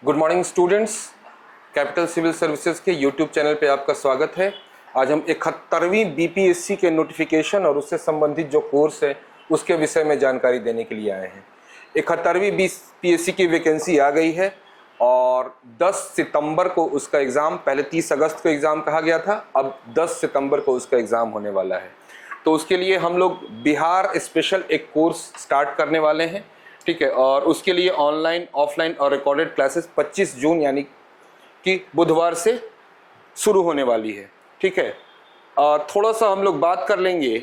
Good morning students, capital civil services के YouTube channel पे आपका स्वागत है। आज हम 71वीं बीपीएससी के नोटिफिकेशन और उससे संबंधित जो कोर्स है उसके विषय में जानकारी देने के लिए आए हैं। 71वीं बीपीएससी की वैकेंसी आ गई है और 10 सितंबर को उसका एग्ज़ाम, पहले 30 अगस्त को एग्ज़ाम कहा गया था, अब 10 सितंबर को उसका एग्ज़ाम होने वाला है। तो उसके लिए हम लोग बिहार स्पेशल एक कोर्स स्टार्ट करने वाले हैं, ठीक है। और उसके लिए ऑनलाइन, ऑफलाइन और रिकॉर्डेड क्लासेस 25 जून यानी कि बुधवार से शुरू होने वाली है, ठीक है। और थोड़ा सा हम लोग बात कर लेंगे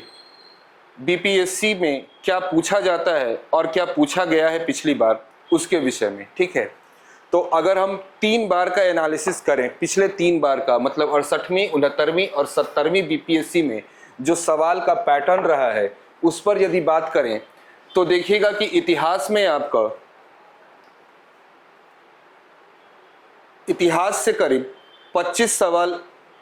बीपीएससी में क्या पूछा जाता है और क्या पूछा गया है पिछली बार उसके विषय में, ठीक है। तो अगर हम 3 बार का एनालिसिस करें, पिछले 3 बार का, मतलब 68वीं, 69वीं और 70वीं बीपीएससी में जो सवाल का पैटर्न रहा है उस पर यदि बात करें तो देखिएगा कि इतिहास में आपका इतिहास से करीब 25 सवाल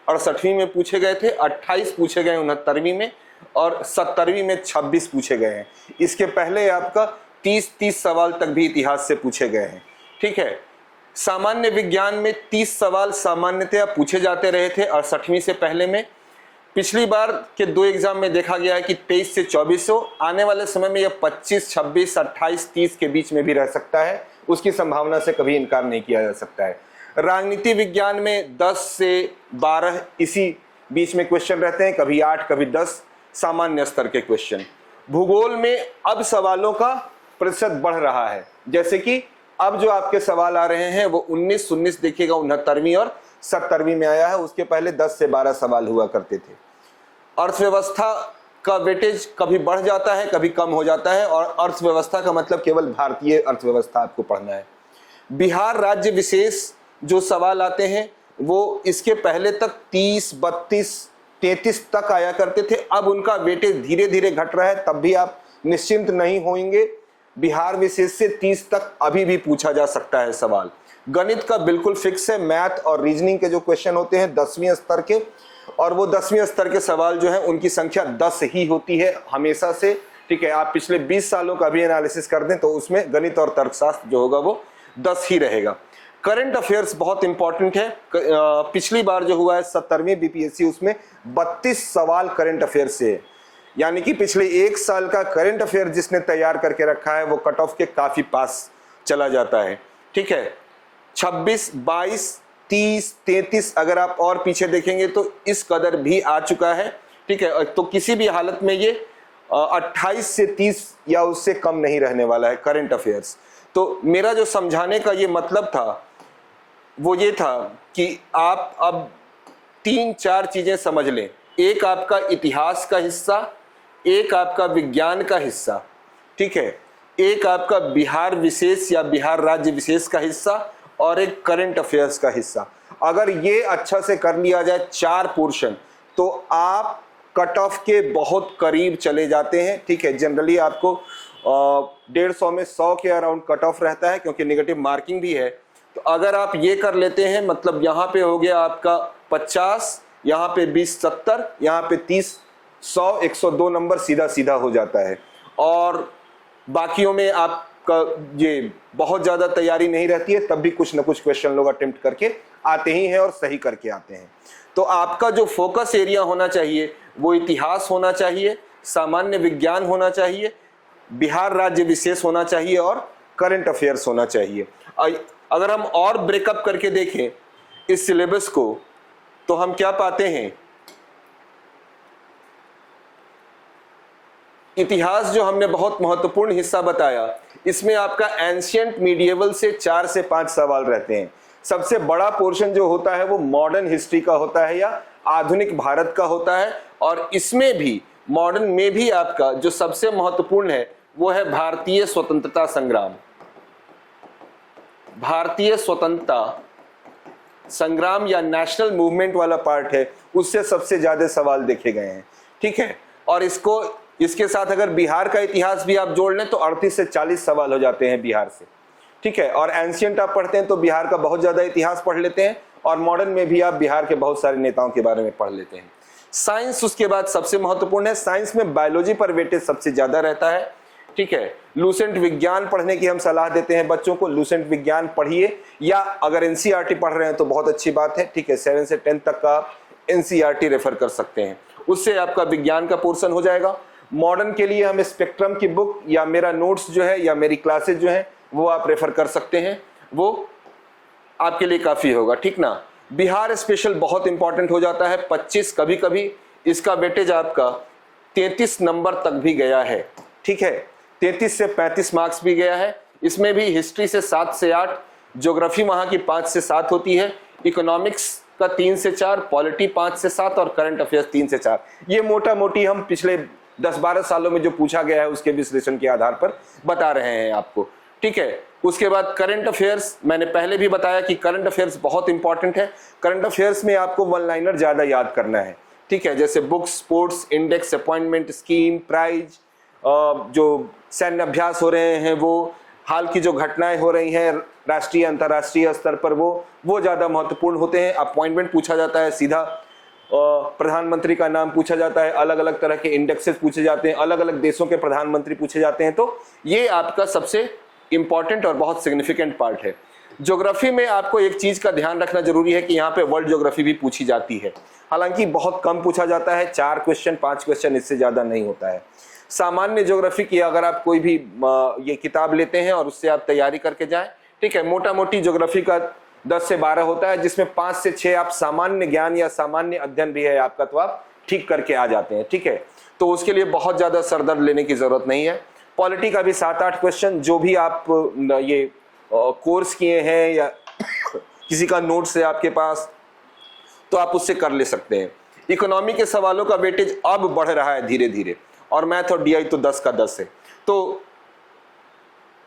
68वीं में पूछे गए थे, 28 पूछे गए 69वीं में और 70वीं में 26 पूछे गए हैं। इसके पहले आपका 30 सवाल तक भी इतिहास से पूछे गए हैं, ठीक है। सामान्य विज्ञान में 30 सवाल सामान्यतया पूछे जाते रहे थे 68वीं से पहले में। पिछली बार के 2 एग्जाम में देखा गया है कि 23 से 2400, आने वाले समय में यह 25, 26, 28, 30 के बीच में भी रह सकता है, उसकी संभावना से कभी इनकार नहीं किया जा सकता है। राजनीति विज्ञान में 10 से 12 इसी बीच में क्वेश्चन रहते हैं, कभी 8 कभी 10 सामान्य स्तर के क्वेश्चन। भूगोल में अब सवालों का प्रतिशत बढ़ रहा है, जैसे कि अब जो आपके सवाल आ रहे हैं वो 19 देखिएगा 69वीं और 70वीं में आया है, उसके पहले 10 से 12 सवाल हुआ करते थे। अर्थव्यवस्था का वेटेज कभी बढ़ जाता है कभी कम हो जाता है, और अर्थव्यवस्था का मतलब केवल भारतीय अर्थव्यवस्था आपको पढ़ना है। बिहार राज्य विशेष जो सवाल आते हैं वो इसके पहले तक 30, 32, 33 तक आया करते थे, अब उनका वेटेज धीरे धीरे घट रहा है, तब भी आप निश्चिंत नहीं होंगे। बिहार विशेष से 30 तक अभी भी पूछा जा सकता है सवाल। गणित का बिल्कुल फिक्स है, मैथ और रीजनिंग के जो क्वेश्चन होते हैं 10वीं स्तर के, और वो 10वीं स्तर के सवाल जो है उनकी संख्या 10 ही होती है हमेशा से, ठीक है। आप पिछले 20 सालों का भी एनालिसिस कर दें तो उसमें गणित और तर्कशास्त्र जो होगा वो 10 ही रहेगा। करंट अफेयर्स बहुत इंपॉर्टेंट है। पिछली बार जो हुआ है 70वीं बीपीएससी, उसमें 32 सवाल करंट अफेयर से है, यानी कि पिछले 1 साल का करंट अफेयर जिसने तैयार करके रखा है वो कट ऑफ के काफी पास चला जाता है, ठीक है। 26, 22, 30, 33 अगर आप और पीछे देखेंगे तो इस कदर भी आ चुका है, ठीक है। तो किसी भी हालत में ये 28 से 30 या उससे कम नहीं रहने वाला है करंट अफेयर्स। तो मेरा जो समझाने का ये मतलब था वो ये था कि आप अब 3-4 चीजें समझ लें। एक आपका इतिहास का हिस्सा, एक आपका विज्ञान का हिस्सा, ठीक है, एक आपका बिहार विशेष या बिहार राज्य विशेष का हिस्सा और एक करंट अफेयर्स का हिस्सा। अगर ये अच्छा से कर लिया जाए 4 पोर्शन तो आप कट ऑफ के बहुत करीब चले जाते हैं, ठीक है। जनरली आपको 150 में 100 के अराउंड कट ऑफ रहता है क्योंकि नेगेटिव मार्किंग भी है। तो अगर आप ये कर लेते हैं, मतलब यहाँ पे हो गया आपका 50, यहाँ पे 20, 70, यहाँ पे 30, 100, 102 नंबर सीधा सीधा हो जाता है। और बाकियों में आपका ये बहुत ज़्यादा तैयारी नहीं रहती है, तब भी कुछ ना कुछ क्वेश्चन लोग अटेम्प्ट करके आते ही हैं और सही करके आते हैं। तो आपका जो फोकस एरिया होना चाहिए वो इतिहास होना चाहिए, सामान्य विज्ञान होना चाहिए, बिहार राज्य विशेष होना चाहिए और करंट अफेयर्स होना चाहिए। अगर हम और ब्रेकअप करके देखें इस सिलेबस को तो हम क्या पाते हैं, इतिहास जो हमने बहुत महत्वपूर्ण हिस्सा बताया, इसमें आपका एंशिएंट मीडिएवल से 4 से 5 सवाल रहते हैं। सबसे बड़ा पोर्शन जो होता है वो मॉडर्न हिस्ट्री का होता है या आधुनिक भारत का होता है, और इसमें भी मॉडर्न में भी आपका जो सबसे महत्वपूर्ण है वो है भारतीय स्वतंत्रता संग्राम। भारतीय स्वतंत्रता संग्राम या नेशनल मूवमेंट वाला पार्ट है, उससे सबसे ज्यादा सवाल देखे गए हैं, ठीक है। और इसके साथ अगर बिहार का इतिहास भी आप जोड़ लें तो 38 से 40 सवाल हो जाते हैं बिहार से, ठीक है। और एंशिएंट आप पढ़ते हैं तो बिहार का बहुत ज्यादा इतिहास पढ़ लेते हैं, और मॉडर्न में भी आप बिहार के बहुत सारे नेताओं के बारे में पढ़ लेते हैं। साइंस उसके बाद सबसे महत्वपूर्ण है। साइंस में बायोलॉजी पर वेटेज सबसे ज्यादा रहता है, ठीक है। लूसेंट विज्ञान पढ़ने की हम सलाह देते हैं बच्चों को, लूसेंट विज्ञान पढ़िए, या अगर एनसीईआरटी पढ़ रहे हैं तो बहुत अच्छी बात है, ठीक है। 7 से 10 तक का एनसीईआरटी रेफर कर सकते हैं, उससे आपका विज्ञान का पोर्शन हो जाएगा। मॉडर्न के लिए हम स्पेक्ट्रम की बुक या मेरा नोट्स जो है या मेरी क्लासेस जो है वो आप रेफर कर सकते हैं, वो आपके लिए काफी होगा, ठीक ना। बिहार स्पेशल बहुत इंपॉर्टेंट हो जाता है, 25, कभी कभी इसका वेटेज आपका 33 नंबर तक भी गया है, ठीक है। 33 से 35 मार्क्स भी गया है। इसमें भी हिस्ट्री से 7 से 8, ज्योग्राफी वहां की 5 से 7 होती है, इकोनॉमिक्स का 3 से 4, पॉलिटी 5 से 7 और करंट अफेयर्स 3 से 4। ये मोटा मोटी हम पिछले 10-12 सालों में जो पूछा गया है उसके विश्लेषण के आधार पर बता रहे हैं आपको, ठीक है। उसके बाद करंट अफेयर्स, मैंने पहले भी बताया कि करंट अफेयर्स बहुत इंपॉर्टेंट है। करंट अफेयर्स में आपको वन लाइनर ज्यादा याद करना है, ठीक है, जैसे books, sports, index, appointment, scheme, prize, जो सैन्य अभ्यास हो रहे हैं वो, हाल की जो घटनाएं हो रही हैं राष्ट्रीय अंतर्राष्ट्रीय स्तर पर वो ज्यादा महत्वपूर्ण होते हैं। अपॉइंटमेंट पूछा जाता है सीधा, प्रधानमंत्री का नाम पूछा जाता है, अलग अलग तरह के इंडेक्सेस पूछे जाते हैं, अलग अलग देशों के प्रधानमंत्री पूछे जाते हैं, तो ये आपका सबसे इंपॉर्टेंट और बहुत सिग्निफिकेंट पार्ट है। ज्योग्राफी में आपको एक चीज का ध्यान रखना जरूरी है कि यहाँ पे वर्ल्ड ज्योग्राफी भी पूछी जाती है, हालांकि बहुत कम पूछा जाता है, 4 क्वेश्चन 5 क्वेश्चन, इससे ज्यादा नहीं होता है। सामान्य ज्योग्राफी की अगर आप कोई भी ये किताब लेते हैं और उससे आप तैयारी करके जाएं, ठीक है, मोटा मोटी ज्योग्राफी का 10 से 12 होता है, जिसमें 5 से 6 आप सामान्य ज्ञान या सामान्य अध्ययन भी है आपका, तो आप ठीक करके आ जाते हैं, ठीक है। तो उसके लिए बहुत ज्यादा सरदर्द लेने की जरूरत नहीं है। पॉलिटी का भी 7-8 क्वेश्चन, जो भी आप ये कोर्स किए हैं या किसी का नोट्स है आपके पास तो आप उससे कर ले सकते हैं। इकोनॉमी के सवालों का वेटेज अब बढ़ रहा है धीरे धीरे, और मैथ और डीआई तो 10 का 10 है। तो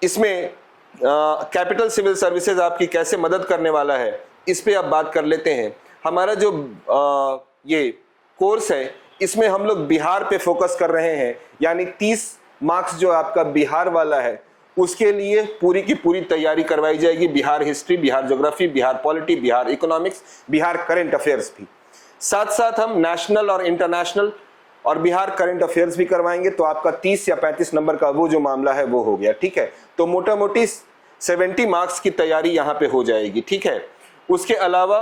इसमें कैपिटल सिविल सर्विसेज आपकी कैसे मदद करने वाला है, इस पे अब बात कर लेते हैं। हमारा जो ये कोर्स है इसमें हम लोग बिहार पे फोकस कर रहे हैं, यानी 30 मार्क्स जो आपका बिहार वाला है उसके लिए पूरी की पूरी तैयारी करवाई जाएगी। Bihar history, Bihar geography, Bihar polity, Bihar economics, Bihar current affairs भी, साथ साथ हम नेशनल और इंटरनेशनल और बिहार करंट अफेयर्स भी करवाएंगे। तो आपका 30 या 35 नंबर का वो जो मामला है वो हो गया, ठीक है। तो मोटा मोटी 70 मार्क्स की तैयारी यहाँ पे हो जाएगी, ठीक है। उसके अलावा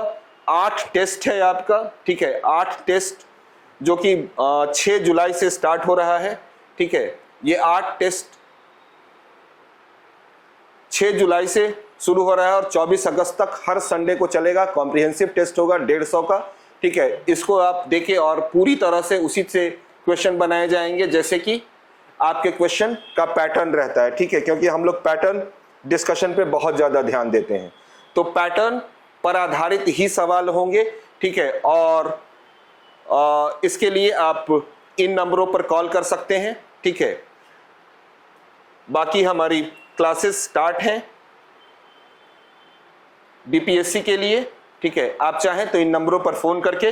8 टेस्ट है आपका, ठीक है, 8 टेस्ट जो कि 6 जुलाई से स्टार्ट हो रहा है, ठीक है। ये 8 टेस्ट 6 जुलाई से शुरू हो रहा है और 24 अगस्त तक हर संडे को चलेगा। कॉम्प्रिहेंसिव टेस्ट होगा 150 का, ठीक है। इसको आप देखें और पूरी तरह से उसी से क्वेश्चन बनाए जाएंगे जैसे कि आपके क्वेश्चन का पैटर्न रहता है, ठीक है, क्योंकि हम लोग पैटर्न डिस्कशन पे बहुत ज्यादा ध्यान देते हैं। तो पैटर्न पर आधारित ही सवाल होंगे, ठीक है। और इसके लिए आप इन नंबरों पर कॉल कर सकते हैं, ठीक है। बाकी हमारी क्लासेस स्टार्ट हैं बीपीएससी के लिए, ठीक है। आप चाहें तो इन नंबरों पर फोन करके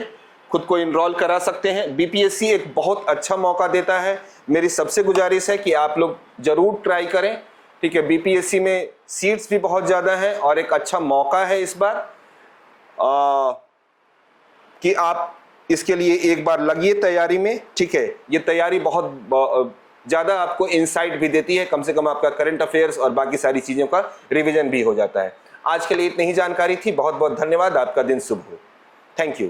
खुद को इनरोल करा सकते हैं। बीपीएससी एक बहुत अच्छा मौका देता है, मेरी सबसे गुजारिश है कि आप लोग जरूर ट्राई करें, ठीक है। बीपीएससी में सीट्स भी बहुत ज्यादा हैं और एक अच्छा मौका है इस बार कि आप इसके लिए एक बार लगिए तैयारी में, ठीक है। ये तैयारी बहुत ज्यादा आपको इंसाइट भी देती है, कम से कम आपका करंट अफेयर्स और बाकी सारी चीजों का रिवीजन भी हो जाता है। आज के लिए इतनी ही जानकारी थी, बहुत बहुत धन्यवाद, आपका दिन शुभ हो। Thank you.